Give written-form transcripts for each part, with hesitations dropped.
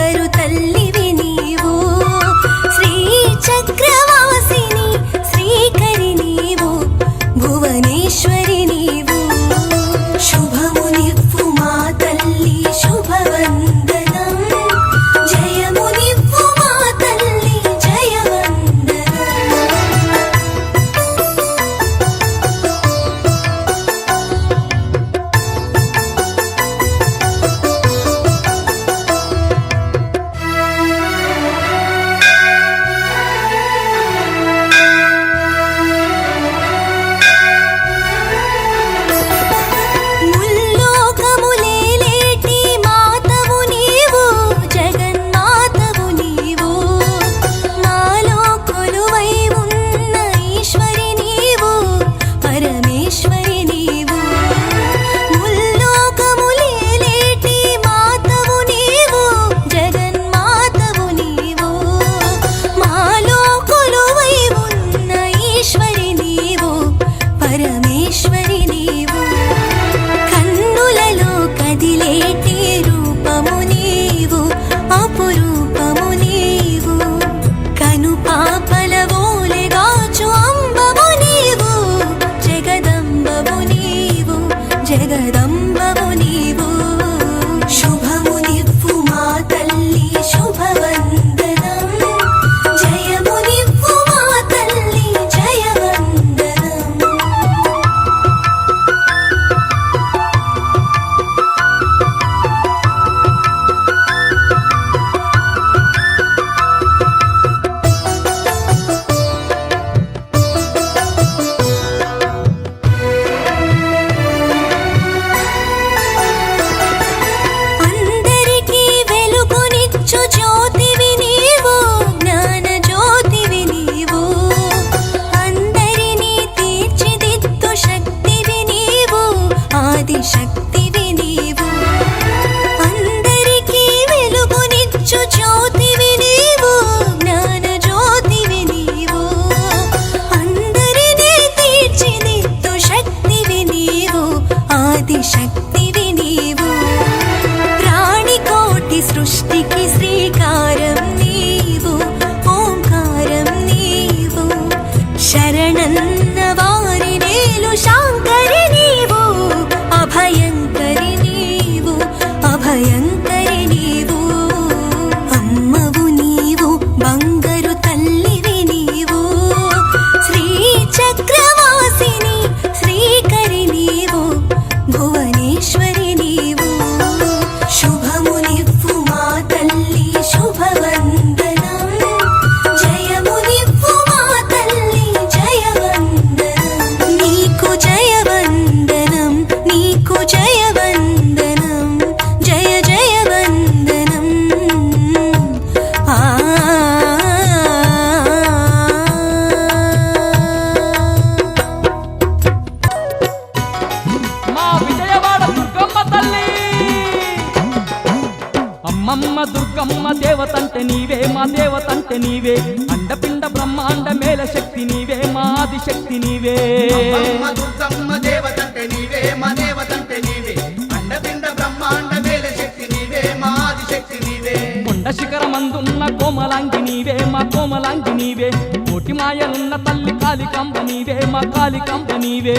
బంగారు తల్లివి నీవు శ్రీచక్రవాసిని శ్రీకరి నీవు భువనేశ్వరి నీవు శుభము నివ్వు మా తల్లి శుభవందనం జయము నివ్వు మా తల్లి జయవందనం ముల్లోకములేలేటి మాతవు నీవు జగన్మాతవు నీవు మాలో కొలువై ఉన్న ఈశ్వరి నీవు పరమేశ్వరి నీవు ముల్లోకములేలేటి మాతవు నీవు జగన్మాతవు నీవు మాలో కొలువై ఉన్న ఈశ్వరి నీవు పరమేశ్వరి నీవు కన్నులలో కదిలేటి రూపము నీవు అపురూపము నీవు కను పాపల ఓలెగాచు అంబవు నీవు జగదంబవు నీవు జగదంబవు నీవు శుభము నివ్వు మా తల్లి శుభవందనం జయము నివ్వు మా తల్లి జయవందనం అందరికీ వెలుగునిచ్చు జ్యోతివి నీవు జ్ఞాన జ్యోతివి నీవు అందరినీ తీర్చిదిద్దు శక్తివి నీవు ఆది శక్తివి నీవు అందరికీ వెలుగునిచ్చు జ్యోతివి నీవు జ్ఞాన జ్యోతివి నీవు అందరినీ తీర్చిదిద్దు శక్తివి నీవు ఆది శక్తివి నీవు ప్రాణికోటి సృష్టికి శ్రీకారం నీవు ఓంకారం నీవు శరణన్న వారి నేలు శాంకరి నీవు అభయంకరి నీవు అభయంకరి నీవు అమ్మవు నీవు బంగారు తల్లివి నీవు శ్రీచక్రవాసిని శ్రీకరి నీవు భువనేశ్వరి నీవు శుభము నివ్వు మా తల్లి శుభవందనం జయము నివ్వు మా తల్లి జయవందనం నీకు జయవందనం నీకు జయవందనం జయ జయవందనం ఆ మా విజయవాడ దుర్గమ్మ తల్లి అమ్మమ్మ దుర్గమ్మ దేవతంటే నీవే మా దేవతంటే నీవే అండపిండ బ్రహ్మాండ మేల శక్తి నీవే మా ఆది శక్తి నీవే అమ్మ దుర్గమ్మ దేవతంటే నీవే మా దేవతంటే నీవే అండపిండ బ్రహ్మాండ మేల శక్తి నీవే మా ఆది శక్తి నీవే కొండ శిఖరమందున్న కోమలాంగి నీవే మా కోమలాంగి నీవే కోటి మాయలున్న తల్లి కాళికాంబ నీవే మా కాళికాంబ నీవే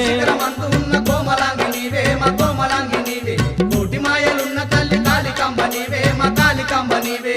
శిఖరమందున్న కోమలాంగి నీవే మా కోమలాంగి నీవే కోటి మాయలున్న తల్లి కాళికాంబ నీవే మా కాళికాంబ నీవే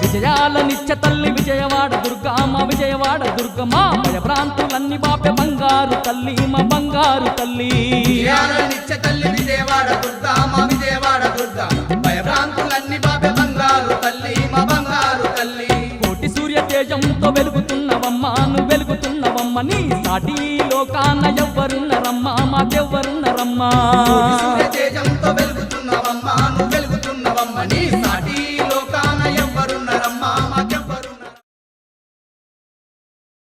విజయాల నిత్య తల్లి విజయవాడ దుర్గమ్మ విజయవాడ దుర్గమ్మ భయభ్రాంతులన్నీ బాపె బంగారు తల్లి మా బంగారు తల్లి నిత్య తల్లి విజయవాడ దుర్గా మా విజయవాడ దుర్గా భయభ్రాంతులన్నీ బాబె బంగారు తల్లి మా బంగారు తల్లి కోటి సూర్య తేజంతో వెలుగుతున్నవమ్మా నువ్వు వెలుగుతున్నవమ్మ నీ సాటి లోకాన ఎవ్వరున్నరమ్మా మాకెవ్వరున్నరమ్మా తేజంతో వెలుగుతున్నవమ్మా నువ్వు